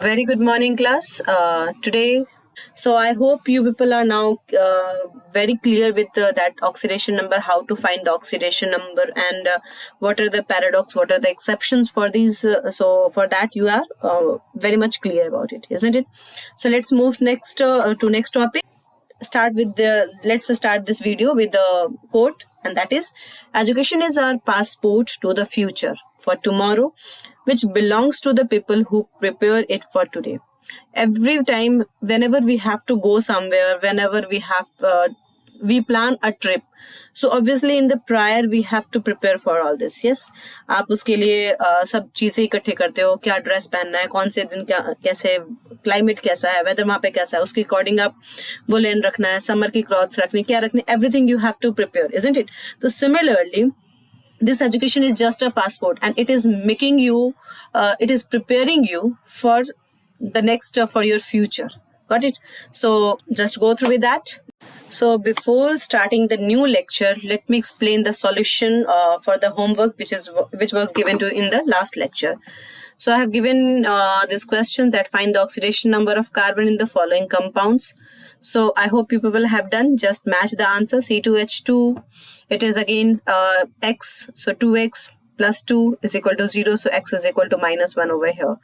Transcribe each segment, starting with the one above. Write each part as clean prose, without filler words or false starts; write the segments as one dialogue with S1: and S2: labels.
S1: Very good morning, class. Today, so I hope you people are now very clear with that oxidation number, how to find the oxidation number, and what are the paradox, what are the exceptions for these. So for that, you are very much clear about it, isn't it? So let's move next to next topic. Let's start this video with the quote, and that is, education is our passport to the future for tomorrow, which belongs to the people who prepare it for today. Every time, whenever we have to go somewhere, whenever we plan a trip, so obviously in the prior we have to prepare for all this. Yes, आप उसके लिए सब चीजें इकट्ठे करते हो, क्या dress पहनना है, कौन से दिन क्या, कैसे क्लाइमेट कैसा है, वेदर वहाँ पे कैसा है, उसके अकॉर्डिंग आप वो लेन रखना है, समर की क्लॉथ्स रखनी, क्या रखनी, everything you have to prepare, isn't it? तो similarly this education is just a passport, and it is making you it is preparing you for the next for your future. Got it? So just go through with that. So before starting the new lecture, let me explain the solution for the homework which was given to in the last lecture. So I have given this question that find the oxidation number of carbon in the following compounds. So I hope you people have done. Just match the answer. C2H2, it is again x, so 2x plus 2 is equal to 0, so x is equal to minus 1 over here.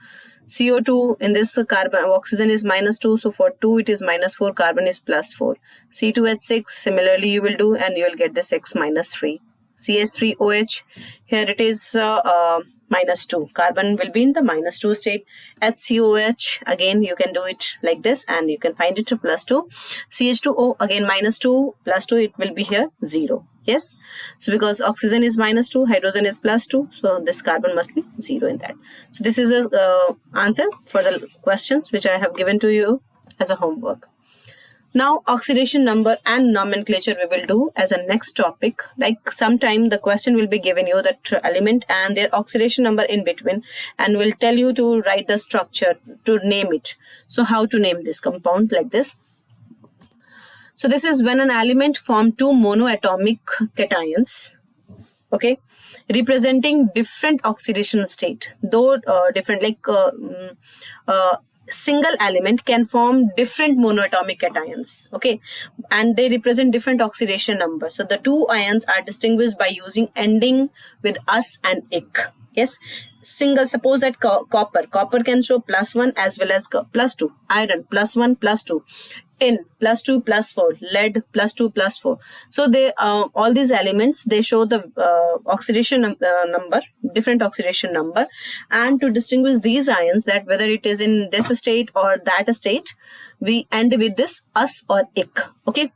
S1: CO2, in this carbon oxygen is minus 2, so for 2 it is minus 4, carbon is plus 4. C2H6, similarly you will do, and you will get this x minus 3. CH3OH, here it is minus 2, carbon will be in the minus 2 state. HCOH, again you can do it like this, and you can find it to plus 2. CH2O, again minus 2 plus 2, it will be here 0. Yes, so because oxygen is minus 2, hydrogen is plus 2, so this carbon must be 0 in that. So this is the answer for the questions which I have given to you as a homework. Now oxidation number and nomenclature we will do as a next topic. Like sometime the question will be given you that element and their oxidation number in between, and will tell you to write the structure, to name it. So how to name this compound like this? So this is when an element form two monoatomic cations, okay, representing different oxidation state. Though different, like single element can form different monoatomic cations, okay, and they represent different oxidation number. So the two ions are distinguished by using ending with us and ik. Yes, single, suppose that copper can show plus 1 as well as plus 2, iron plus 1 plus 2, tin plus 2 plus 4, lead plus 2 plus 4. So they all these elements, they show the oxidation number, different oxidation number, and to distinguish these ions, that whether it is in this state or that state, we end with this us or ik. Okay,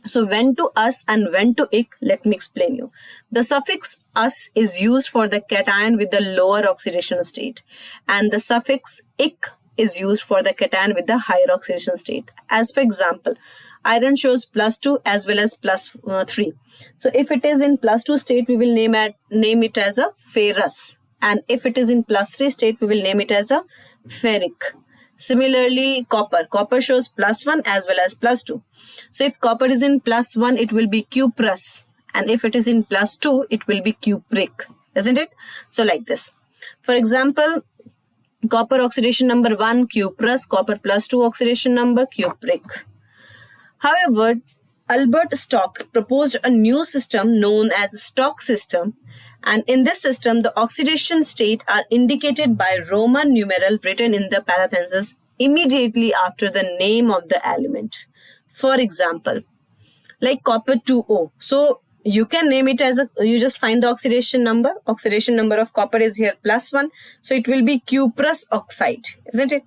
S1: so when to us and when to ik, let me explain you. The suffix us is used for the cation with the lower oxidation state, and the suffix ik is used for the cation with the higher oxidation state. As for example, iron shows plus 2 as well as plus 3. So if it is in plus 2 state, we will name it as a ferrous, and if it is in plus 3 state, we will name it as a ferric. Similarly, copper shows plus 1 as well as plus 2. So if copper is in plus 1, it will be cuprous, and if it is in plus 2, it will be cupric, isn't it? So like this. For example, copper oxidation number 1, cuprous, copper plus 2 oxidation number, cupric. However, Albert Stock proposed a new system known as Stock system, and in this system, the oxidation state are indicated by Roman numeral written in the parentheses immediately after the name of the element. For example, like copper 2O. So you can name it as you just find the oxidation number. Oxidation number of copper is here plus 1. So it will be cuprous oxide, isn't it?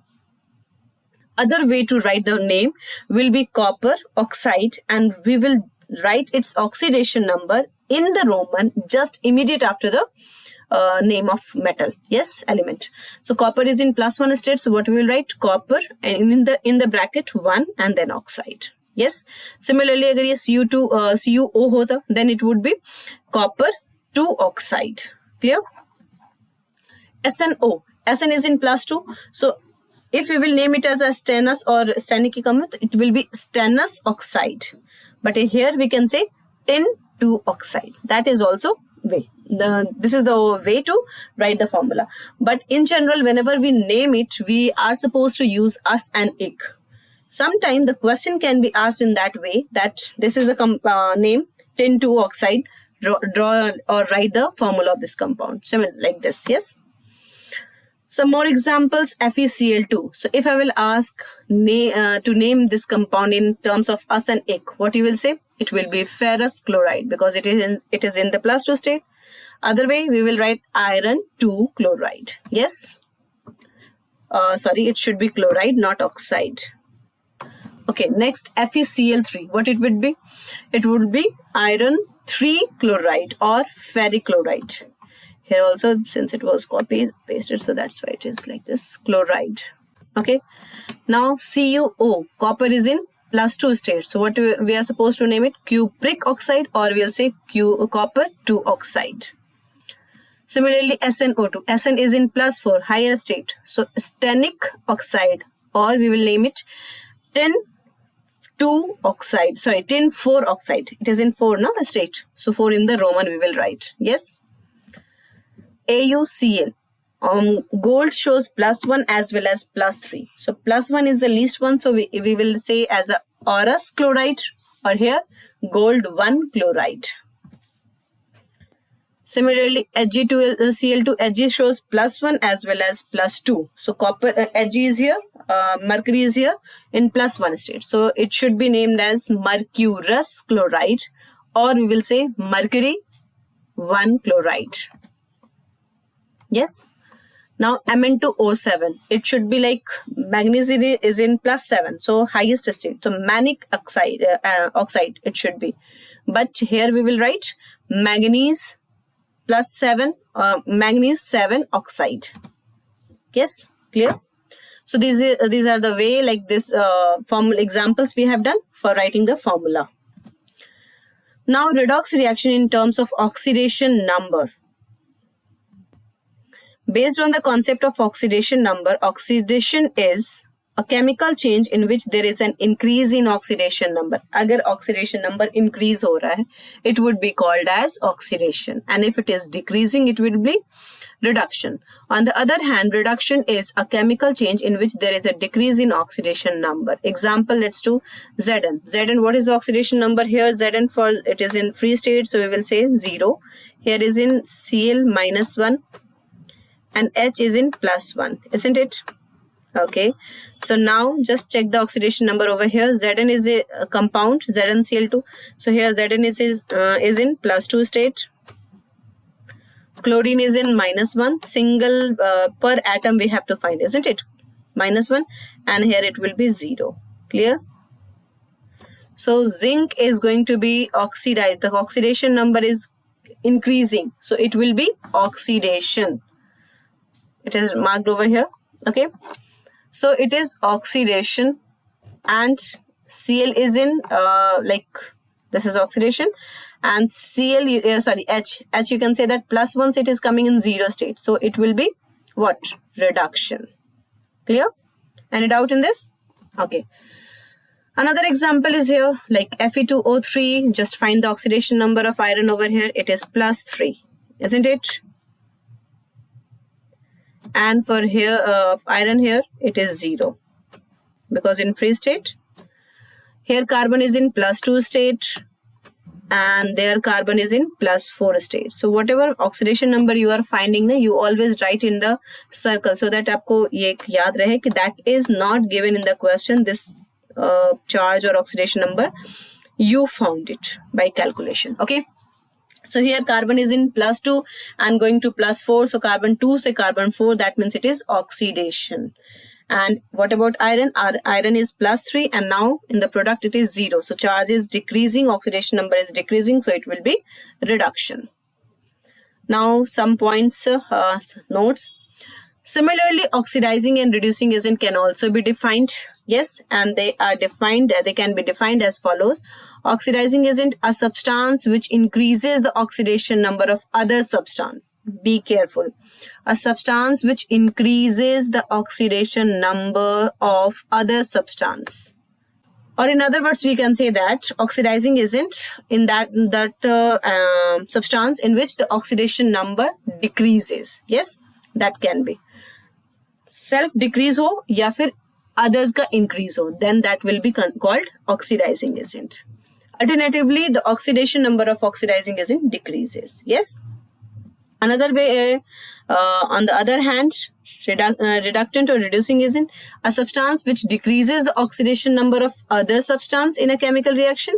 S1: Other way to write the name will be copper oxide, and we will write its oxidation number in the Roman just immediate after the name of metal, yes, element. So copper is in plus 1 state, so what we will write? Copper, and in the bracket 1 and then oxide. Yes. Similarly, agar ye CuO hota, then it would be copper 2 oxide. Clear? SnO. Sn is in plus 2. So if we will name it as a stannous or stannic comment, it will be stannous oxide. But here we can say tin 2 oxide. That is also way. This is the way to write the formula. But in general, whenever we name it, we are supposed to use us and ik. Sometimes the question can be asked in that way, that this is the name tin 2 oxide, draw or write the formula of this compound. Similar like this, yes. Some more examples, FeCl2. So if I will ask to name this compound in terms of us and ik, what you will say? It will be ferrous chloride, because it is in the +2 state. Other way, we will write iron 2 chloride. Yes. Sorry, it should be chloride, not oxide. Okay, next FeCl3. What it would be? It would be iron 3 chloride or ferric chloride. Here also, since it was copied, pasted, so that's why it is like this, chloride. Okay. Now CuO, copper is in +2 state. So what we are supposed to name it? Cupric oxide, or we'll say copper 2 oxide. Similarly, SnO2. Sn is in +4, higher state. So stannic oxide, or we will name it tin 4 oxide. It is in 4 state. So 4 in the Roman we will write. Yes. AuCl. Gold shows +1 as well as +3. So +1 is the least one. So we will say as a Aurous chloride, or here gold 1 chloride. Similarly, Ag2Cl2, Ag shows +1 as well as +2. So copper, Ag is here, mercury is here in +1 state. So it should be named as mercurous chloride, or we will say mercury 1 chloride. Yes. Now Mn2O7. It should be like magnesium is in +7. So highest state. So manic oxide, it should be. But here we will write manganese +7, manganese 7 oxide. Yes, clear? So these are the way, like this formula examples we have done for writing the formula. Now redox reaction in terms of oxidation number. Based on the concept of oxidation number, oxidation is a chemical change in which there is an increase in oxidation number. Agar oxidation number increase ho raha hai, it would be called as oxidation. And if it is decreasing, it will be reduction. On the other hand, reduction is a chemical change in which there is a decrease in oxidation number. Example, let's do Zn. Zn, what is the oxidation number here? Zn, for it is in free state, so we will say 0. Here is in Cl -1. And H is in +1, isn't it? Okay. So now just check the oxidation number over here. Zn is a compound, ZnCl2. So here Zn is in +2 state. Chlorine is in -1. Single per atom we have to find, isn't it? -1. And here it will be 0. Clear? So zinc is going to be oxidized. The oxidation number is increasing. So it will be oxidation. It is marked over here. Okay. So it is oxidation, and Cl is in this is oxidation, and H you can say that +1 it is coming in 0 state. So it will be what? Reduction. Clear? Any doubt in this? Okay. Another example is here, like Fe2O3. Just find the oxidation number of iron over here. It is +3, isn't it? And for here iron here it is 0, because in free state. Here carbon is in +2 state, and there carbon is in +4 state. So whatever oxidation number you are finding, you always write in the circle, so that आपको ये याद रहे कि that is not given in the question. This charge or oxidation number, you found it by calculation. Okay. So here carbon is in +2 and going to +4. So carbon 2 say carbon 4. That means it is oxidation. And what about iron? Iron is +3, and now in the product it is 0. So charge is decreasing, oxidation number is decreasing. So it will be reduction. Now some points, notes. Similarly, oxidizing and reducing agent can also be defined. Yes, and they are defined. They can be defined as follows. Oxidizing agent, a substance which increases the oxidation number of other substance. Be careful. A substance which increases the oxidation number of other substance. or in other words we can say that oxidizing agent in that substance in which the oxidation number decreases. Yes, that can be self decrease हो या फिर others का increase हो, then that will be called oxidizing agent. Alternatively, the oxidation number of oxidizing agent decreases. Yes. Another way, on the other hand, reductant or reducing agent, a substance which decreases the oxidation number of other substance in a chemical reaction,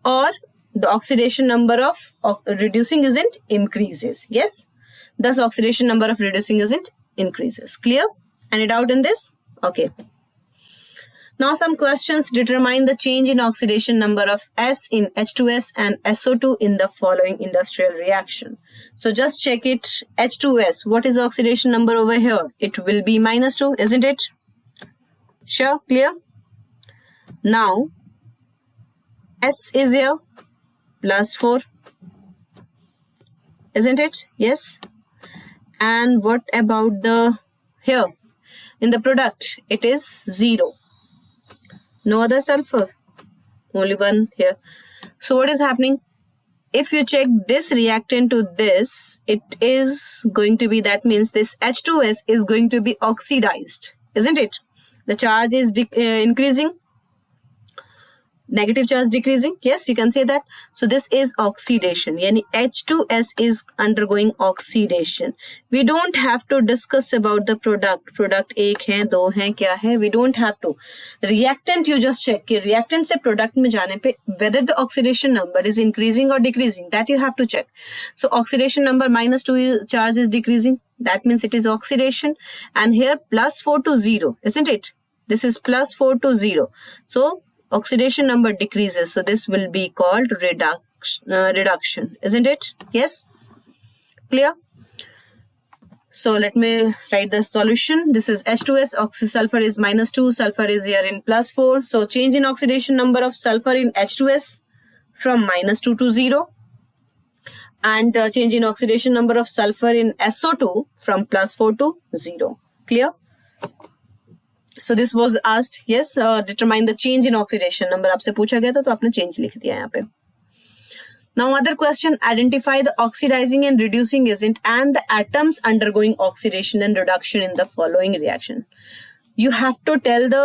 S1: or the oxidation number of reducing agent increases. Yes, thus oxidation number of reducing agent increases. Clear? Any doubt in this? Okay. Now some questions. Determine the change in oxidation number of S in H2S and SO2 in the following industrial reaction. So just check it. H2S, what is the oxidation number over here? It will be -2, isn't it? Sure, clear? Now S is here, +4, isn't it? Yes. And what about the here? In the product, it is 0. No other sulfur, only one here. So what is happening? If you check this reactant to this, it is going to be, that means this H2S is going to be oxidized, isn't it? The charge is increasing, negative charge decreasing. Yes, you can say that. So this is oxidation, yani H2S is undergoing oxidation. We don't have to discuss about the product 1 है 2 है क्या है, we don't have to. Reactant you just check कि reactant से product में जाने पे whether the oxidation number is increasing or decreasing, that you have to check. So oxidation number -2 charge is decreasing, that means it is oxidation, and here +4 to 0, isn't it? This is +4 to 0. So oxidation number decreases, so this will be called reduction, isn't it? Yes, clear? So let me write the solution. This is H2S, sulfur is -2, sulfur is here in +4. So change in oxidation number of sulfur in H2S from -2 to 0, and change in oxidation number of sulfur in SO2 from +4 to 0. Clear? So this was asked. Yes, determine the change in oxidation number. आपसे पूछा गया था तो आपने change लिख दिया यहाँ पे. Now other question, identify the oxidizing and reducing agent and the atoms undergoing oxidation and reduction in the following reaction. You have to tell the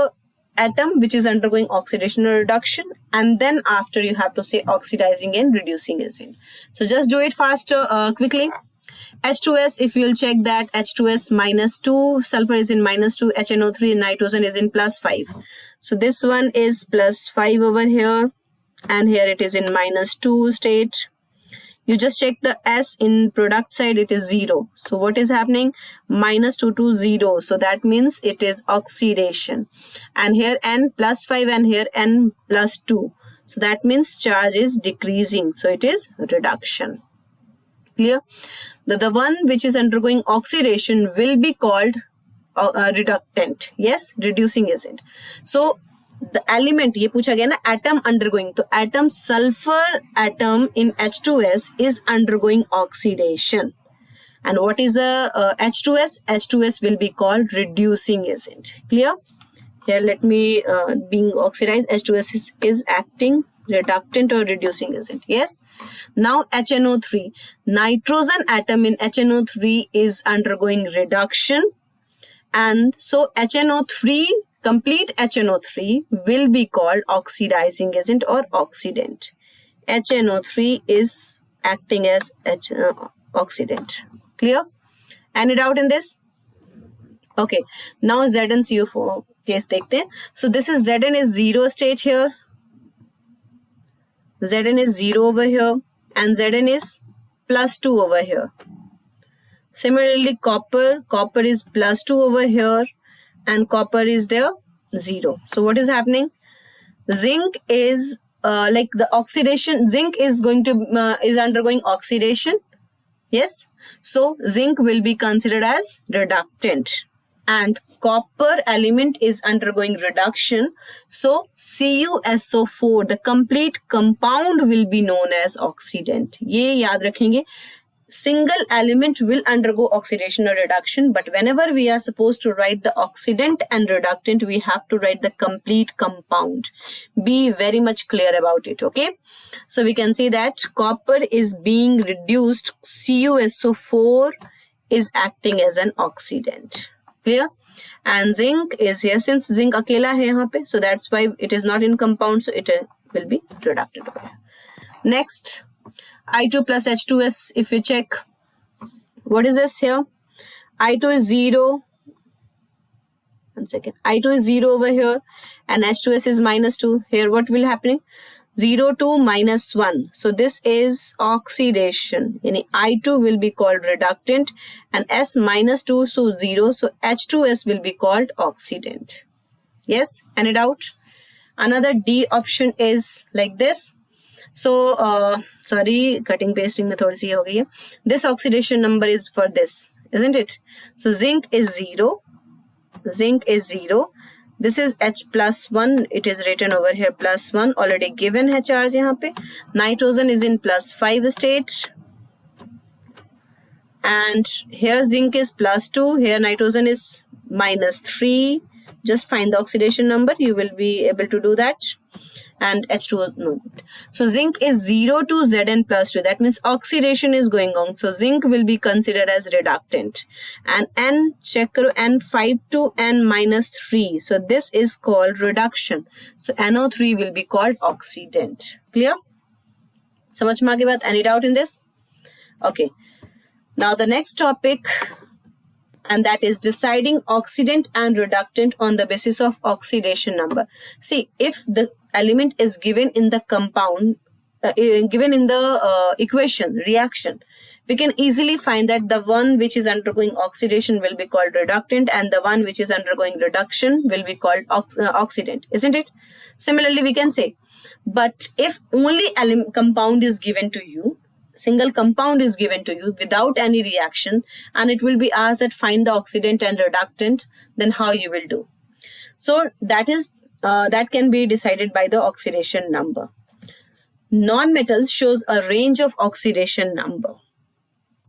S1: atom which is undergoing oxidation or reduction, and then after you have to say oxidizing and reducing agent. So just do it faster, quickly. H2S, if you'll check that H2S -2, sulfur is in -2, HNO3 and nitrogen is in +5. So this one is +5 over here, and here it is in -2 state. You just check the S in product side, it is 0. So what is happening? -2 to 0. So that means it is oxidation. And here N +5 and here N +2. So that means charge is decreasing. So it is reduction. Clear? The one which is undergoing oxidation will be called reductant. Yes, reducing agent. So the element, ये पूछा गया ना, atom undergoing, तो atom sulfur atom in H2S is undergoing oxidation. And what is the H2S? H2S will be called reducing agent. Clear? Here let me being oxidized, H2S is acting reductant or reducing agent. Yes. Now HNO3, nitrogen atom in HNO3 is undergoing reduction, and so HNO3, complete HNO3 will be called oxidizing agent or oxidant. HNO3 is acting as oxidant. Clear? Any doubt in this? Okay. Now Zn CO4 case देखते हैं. So this is Zn is 0 state here. Zn is 0 over here, and Zn is +2 over here. Similarly, copper is +2 over here, and copper is there 0. So what is happening? Zinc is like the oxidation. Zinc is going to is undergoing oxidation. Yes. So zinc will be considered as reductant, and copper element is undergoing reduction. So CuSO4, the complete compound will be known as oxidant. ये याद रखेंगे. single element will undergo oxidation or reduction, but whenever we are supposed to write the oxidant and reductant, we have to write the complete compound. Be very much clear about it, okay? So we can see that copper is being reduced, CuSO4 is acting as an oxidant. Clear? And zinc is here. Since zinc akela hai yahan pe, so that's why it is not in compound, so it will be reductant. Next, I2 plus H2S, if we check, what is this here? I2 is 0. One second. I2 is 0 over here and H2S is minus 2. Here what will happen? 0 to minus 1. So this is oxidation. I2 will be called reductant and S minus 2, so 0. So H2S will be called oxidant. Yes? Any doubt? Another D option is like this. So, sorry, cutting pasting में थोड़ी सी हो गई है. This oxidation number is for this, isn't it? So zinc is 0. Zinc is 0. This is H plus 1. It is written over here plus 1. Already given है charge यहाँ पे. Nitrogen is in plus 5 state. And here zinc is plus 2. Here nitrogen is minus 3. Just find the oxidation number. You will be able to do that. And H2O, no. So zinc is 0 to Zn plus 2. That means oxidation is going on. So zinc will be considered as reductant. And N, check karo, N5 to N minus 3. So this is called reduction. So NO3 will be called oxidant. Clear? Samajh mein aa gayi baat? Any doubt in this? Okay. Now the next topic, and that is deciding oxidant and reductant on the basis of oxidation number. See, if the element is given in the compound, given in the equation, reaction, we can easily find that the one which is undergoing oxidation will be called reductant and the one which is undergoing reduction will be called oxidant, isn't it? Similarly, we can say, but if only compound is given to you, single compound is given to you without any reaction, and it will be asked that find the oxidant and reductant, then how you will do? So that is that can be decided by the oxidation number. Non-metals shows a range of oxidation number.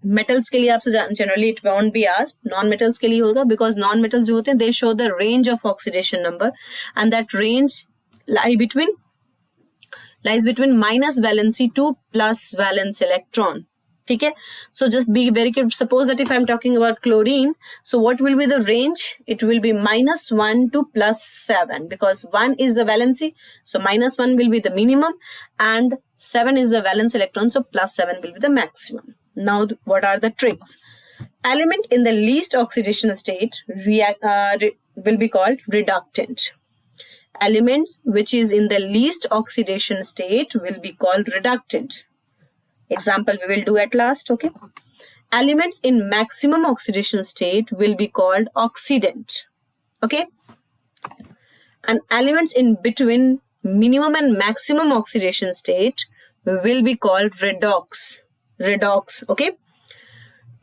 S1: Metals के लिए आपसे generally it won't be asked. Non-metals के लिए होगा, because non-metals जो होते हैं, they show the range of oxidation number, and that range lies between minus valency to plus valence electron. Okay? So just be very careful. Suppose that if I'm talking about chlorine, so what will be the range? It will be minus 1 to plus 7, because 1 is the valency, so minus 1 will be the minimum and 7 is the valence electron, so plus 7 will be the maximum. Now what are the tricks? Element in the least oxidation state will be called reductant. Element which is in the least oxidation state will be called reductant. Example we will do at last, okay? Elements in maximum oxidation state will be called oxidant, okay? And elements in between minimum and maximum oxidation state will be called redox. Redox, okay?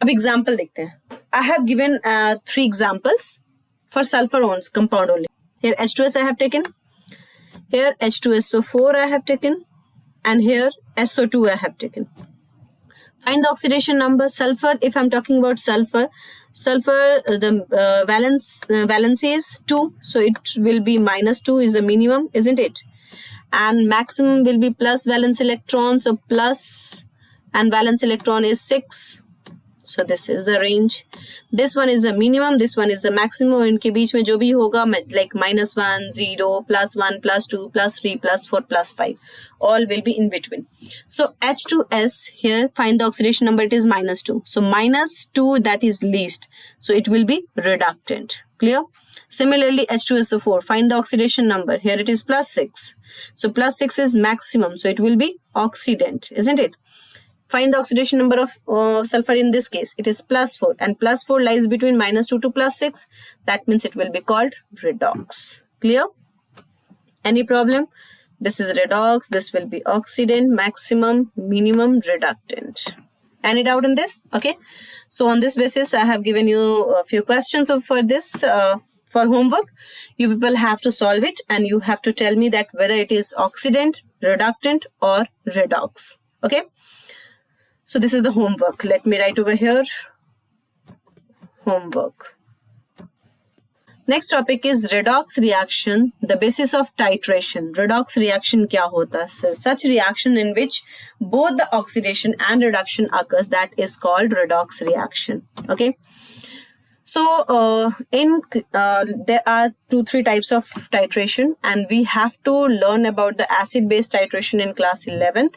S1: Ab example dekhte hain. I have given 3 examples for sulfur compound only. Here H2S I have taken, here H2SO4 I have taken, and here SO2 I have taken. Find the oxidation number. Sulfur, if I'm talking about sulfur, the valence is 2, so it will be minus 2 is the minimum, isn't it? And maximum will be plus valence electron, so plus, and valence electron is 6. So this is the range. This one is the minimum, this one is the maximum. इनके बीच में जो भी होगा, like minus 1, 0, plus 1, plus 2, plus 3, plus 4, plus 5. All will be in between. So H2S here, find the oxidation number, it is minus 2. So minus 2, that is least. So it will be reductant. Clear? Similarly, H2SO4, find the oxidation number. Here it is plus 6. So plus 6 is maximum. So it will be oxidant, isn't it? Find the oxidation number of sulfur in this case. It is plus 4, and plus 4 lies between minus 2 to plus 6. That means it will be called redox. Clear? Any problem? This is redox. This will be oxidant, maximum, minimum, reductant. Any doubt in this? Okay. So on this basis, I have given you a few questions for this for homework. You people have to solve it, and you have to tell me that whether it is oxidant, reductant, or redox. Okay. So this is the homework. Let me write over here. Homework. Next topic is redox reaction, the basis of titration. Redox reaction क्या होता है? Such reaction in which both the oxidation and reduction occurs, that is called redox reaction. Okay. So there are 2-3 types of titration, and we have to learn about the acid-base titration in class 11th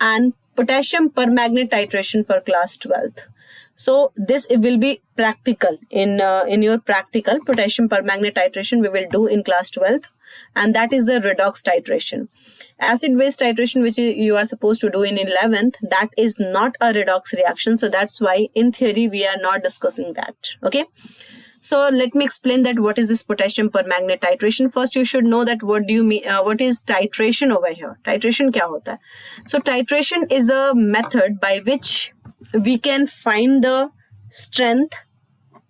S1: and potassium permanganate titration for class 12th. So this it will be practical in your practical potassium permanganate titration we will do in class 12th, and that is the redox titration. Acid base titration which you are supposed to do in 11th, that is not a redox reaction, so that's why in theory we are not discussing that. Okay, so let me explain that what is this potassium permanganate titration. First you should know that what do you mean, what is titration over here. Titration क्या होता है? So titration is the method by which we can find the strength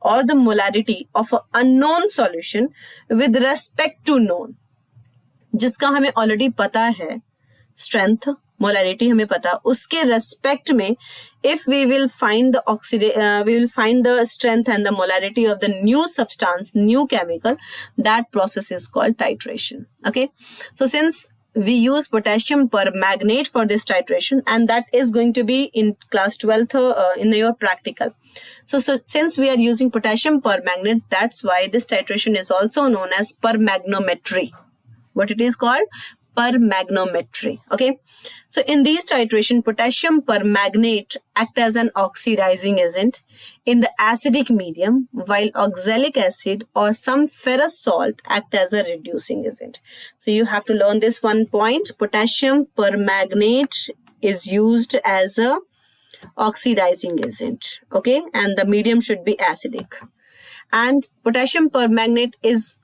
S1: or the molarity of an unknown solution with respect to known. जिसका हमें already पता है strength, molarity हमें पता, उसके respect में if we will find the strength and the molarity of the new substance, new chemical, that process is called titration. Okay, so since we use potassium permanganate for this titration, and that is going to be in class 12th in your practical. So since we are using potassium permanganate, that's why this titration is also known as permagnometry. What it is called? Permagnometry. Okay, so in these titration, potassium permanganate act as an oxidizing agent in the acidic medium, while oxalic acid or some ferrous salt act as a reducing agent. So you have to learn this one point. Potassium permanganate is used as a oxidizing agent. Okay, and the medium should be acidic, and potassium permanganate is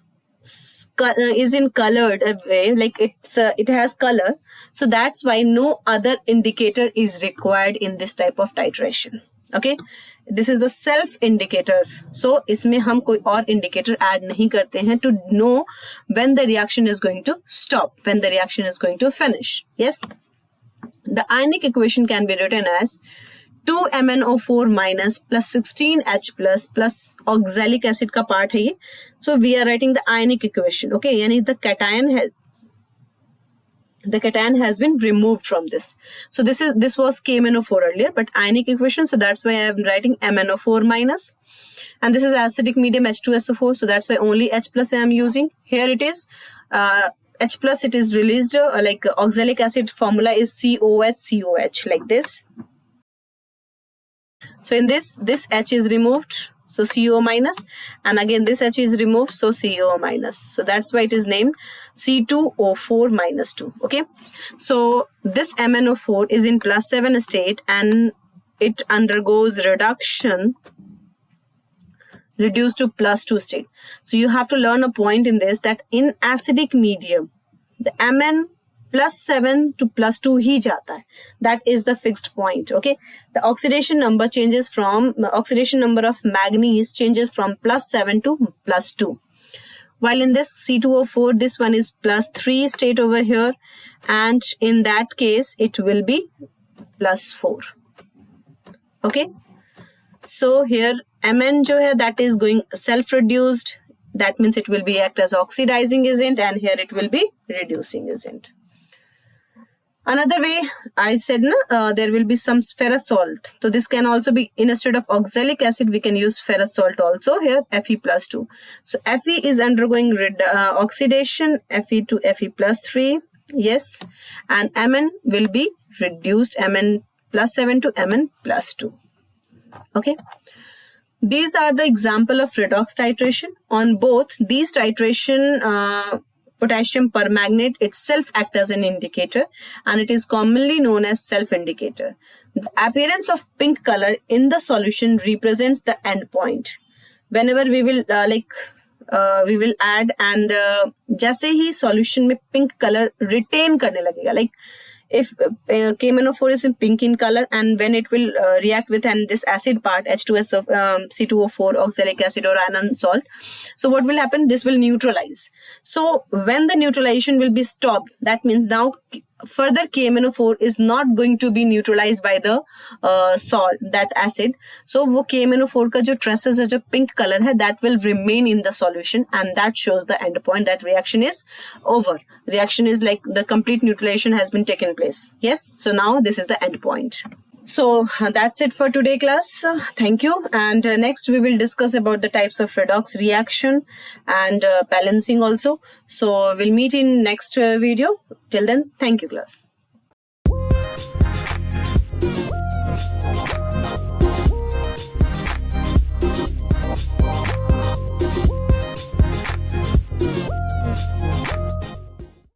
S1: in colored way, like it has color, so that's why no other indicator is required in this type of titration. Okay, this is the self indicator, so इसमें हम कोई और indicator add नहीं करते हैं to know when the reaction is going to stop, when the reaction is going to finish. Yes, the ionic equation can be written as 2MnO4 minus plus 16H plus oxalic acid का part है ये. So we are writing the ionic equation. Okay, यानी the cation has been removed from this. So this was KMnO4 earlier, but ionic equation, so that's why I am writing MnO4 minus, and this is acidic medium H2SO4, so that's why only H plus I am using. Here it is H plus, it is released like oxalic acid formula is COH like this. So in this H is removed, so CO minus, and again this H is removed, so CO minus. So that's why it is named C2O4 minus 2. Okay, so this MnO4 is in plus 7 state and it undergoes reduction, reduced to plus 2 state. So you have to learn a point in this, that in acidic medium the Mn plus 7 to plus 2 ही जाता है. That is the fixed point. Okay, the oxidation number of manganese changes from plus 7 to plus 2, while in this C2O4 this one is plus 3 state over here, and in that case it will be plus 4. Okay, so here Mn जो है that is going self reduced, that means it will be act as oxidizing agent, and here it will be reducing agent. Another way I said there will be some ferrous salt, so this can also be, instead of oxalic acid we can use ferrous salt also here, Fe plus 2. So Fe is undergoing oxidation, Fe to Fe plus 3, yes, and Mn will be reduced, Mn plus 7 to Mn plus 2. Okay, these are the example of redox titration. On both these titration, potassium permanganate itself acts as an indicator, and it is commonly known as self-indicator. The appearance of pink color in the solution represents the end point. Whenever we will we will add, and जैसे ही solution में pink color retain करने लगेगा, like if KMnO4 is in pink in color, and when it will react with this acid part H2SO, C2O4, oxalic acid or iron salt, so what will happen? This will neutralize. So when the neutralization will be stopped, that means now further KMnO4 is not going to be neutralized by the salt, that acid. So वो KMnO4 का जो traces है, जो pink color है, that will remain in the solution, and that shows the end point that reaction is over. Reaction is like the complete neutralization has been taken place. Yes, so now this is the end point. So that's it for today class. Thank you. And next we will discuss about the types of redox reaction and balancing also. So we'll meet in next video. Till then, thank you class.